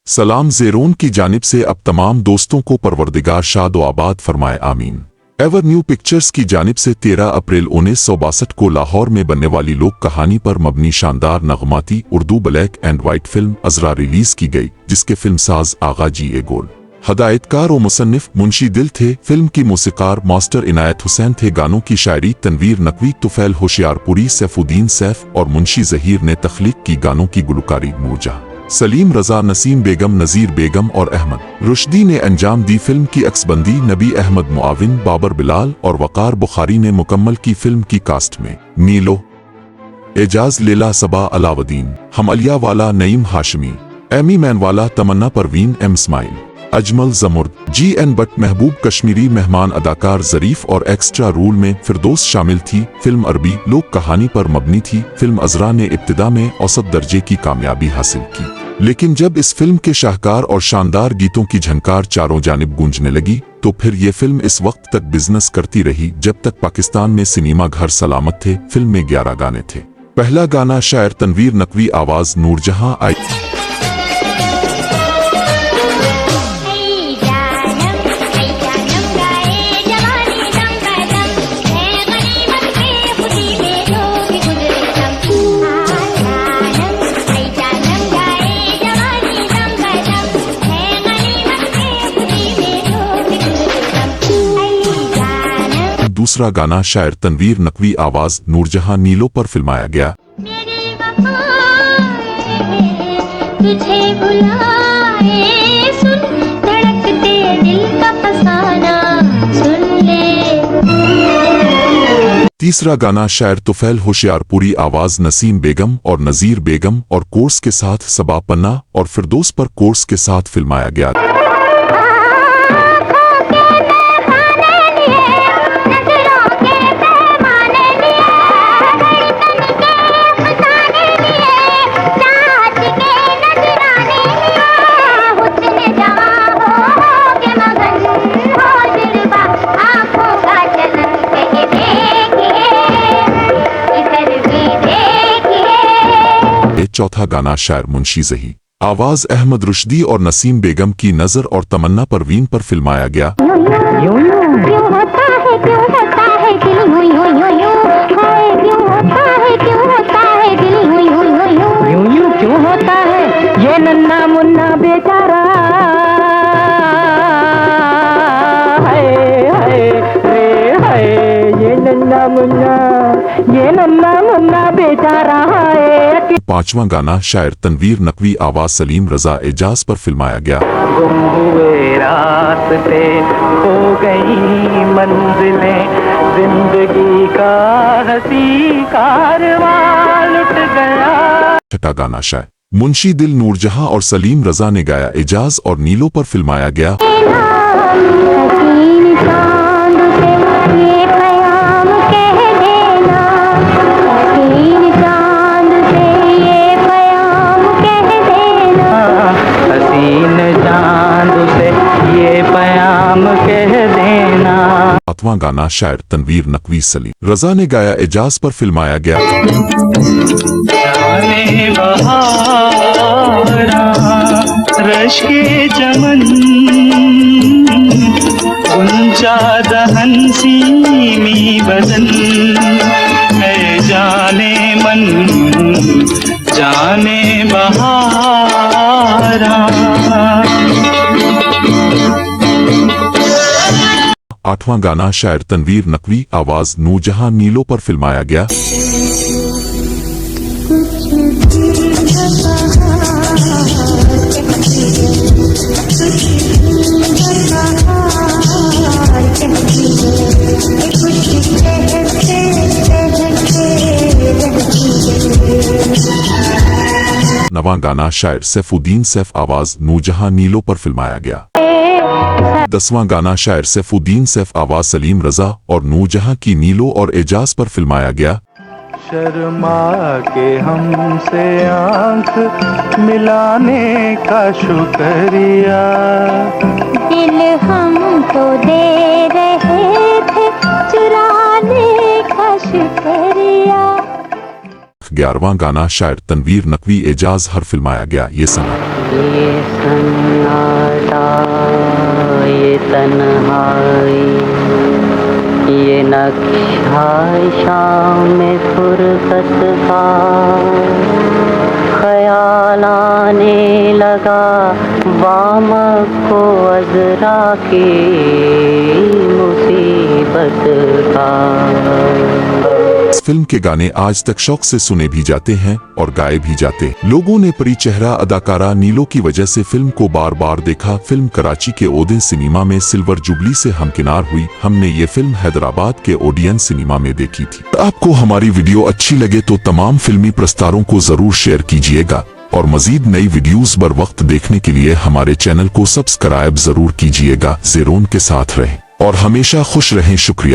सलाम ज़ेरोन की जानिब से अब तमाम दोस्तों को परवरदिगार शाद व आबाद फरमाए आमीन। एवर न्यू पिक्चर्स की जानिब से 13 अप्रैल 1962 को लाहौर में बनने वाली लोक कहानी पर मबनी शानदार नगमाती Urdu black and white film Azra release की गई, जिसके फिल्मसाज आगा जी ए गोल, हदायतकार और मुसन्निफ मुंशी दिल थे। फिल्म की मौसीकार मास्टर इनायत हुसैन थे। गानों की शायरी तनवीर नकवी, तुफैल होशियारपुरी, सैफुद्दीन सैफ और मुंशी जहीर ने तख्लीक की। गानों की गुलकारी नूरजहां, सलीम रजा, नसीम बेगम, नजीर बेगम और अहमद रुश्दी ने अंजाम दी। फिल्म की अक्सबंदी नबी अहमद मुआविन, बाबर बिलाल और वकार बुखारी ने मुकम्मल की। फिल्म की कास्ट में नीलो, एजाज, लेला सबा, अलाउद्दीन, हमअलिया वाला, नईम हाशमी, एमी मैनवाला, तमन्ना परवीन, एम इस्माइल, अजमल जमुर्द, जी.एन. बट, महबूब कश्मीरी, मेहमान अदाकार जरीफ और एक्स्ट्रा रूल में फिरदौस शामिल थी। फिल्म अरबी लोक कहानी पर मबनी थी। फिल्म अजरा ने इब्तिदा में औसत दर्जे की कामयाबी हासिल की, लेकिन जब इस फिल्म के शाहकार और शानदार गीतों की झनकार चारों जानिब गूंजने लगी तो फिर ये फिल्म इस वक्त तक बिजनेस करती रही जब तक पाकिस्तान में सिनेमा घर सलामत थे। फिल्म में 11 गाने थे। पहला गाना शायर तनवीर नकवी, आवाज नूरजहां आई। दूसरा गाना शायर तनवीर नकवी, आवाज नूरजहां, नीलो पर फिल्माया गया। तुझे बुलाए, सुन धड़कते दिल का फसाना, सुन ले। तीसरा गाना शायर तुफैल होशियारपुरी, आवाज नसीम बेगम और नजीर बेगम और कोर्स के साथ सबा पन्ना और फिरदौस पर कोर्स के साथ फिल्माया गया। चौथा गाना शायर मुंशी जही, आवाज अहमद रुश्दी और नसीम बेगम की नजर और तमन्ना परवीन पर फिल्माया गया। क्यों होता है ये नन्ना मुन्ना बेचारा, ये नन्ना मुन्ना बेचारा है। पांचवां गाना शायर तनवीर नकवी, आवाज सलीम रजा, एजाज पर फिल्माया गया। गुम हुए रास्ते, खो गई मंजिलें, जिंदगी का हंसी कारवां लुट गया। छठा गाना शायर मुंशी दिल, नूरजहां और सलीम रजा ने गाया। एजाज और नीलो पर फिल्माया गया। सातवां गाना शायर तनवीर नकवी, सलीम रजा ने गाया। एजाज पर फिल्माया गया। रश्के चमन, गुंजा दहन सीमी बदन, है जाने मन जाने बहारा। आठवां गाना शायर तनवीर नकवी, आवाज नूरजहां, नीलो पर फिल्माया गया। नवां गाना शायर सैफुद्दीन सैफ, आवाज नूरजहां, नीलो पर फिल्माया गया। 10वां गाना शायर सैफुद्दीन सैफ, आवाज सलीम रजा और नूरजहां की नीलो और एजाज पर फिल्माया गया। शर्मा के हमसे आंख मिलाने का शुक्रिया, दिल हमको दे रहे थे चुराने का शुक्रिया। 11वां गाना शायर तनवीर नकवी, एजाज हर फिल्माया गया। ये सना ये सन्नाटा, ये तन्हाई, ये नक्शा शाम में फुरकत का, ख्याल आने लगा वामक को अज़रा की मुसीबत का। इस फिल्म के गाने आज तक शौक से सुने भी जाते हैं और गाए भी जाते हैं। लोगों ने परी चेहरा अदाकारा नीलो की वजह से फिल्म को बार बार देखा। फिल्म कराची के ओदेन सिनेमा में सिल्वर जुबली से हमकिनार हुई। हमने ये फिल्म हैदराबाद के ओडियन सिनेमा में देखी थी। आपको हमारी वीडियो अच्छी लगे तो तमाम फिल्मी प्रस्तारों को जरूर शेयर कीजिएगा और मजीद नई वीडियोस बर वक्त देखने के लिए हमारे चैनल को सब्सक्राइब जरूर कीजिएगा। ज़ेरोन के साथ रहें और हमेशा खुश रहें। शुक्रिया।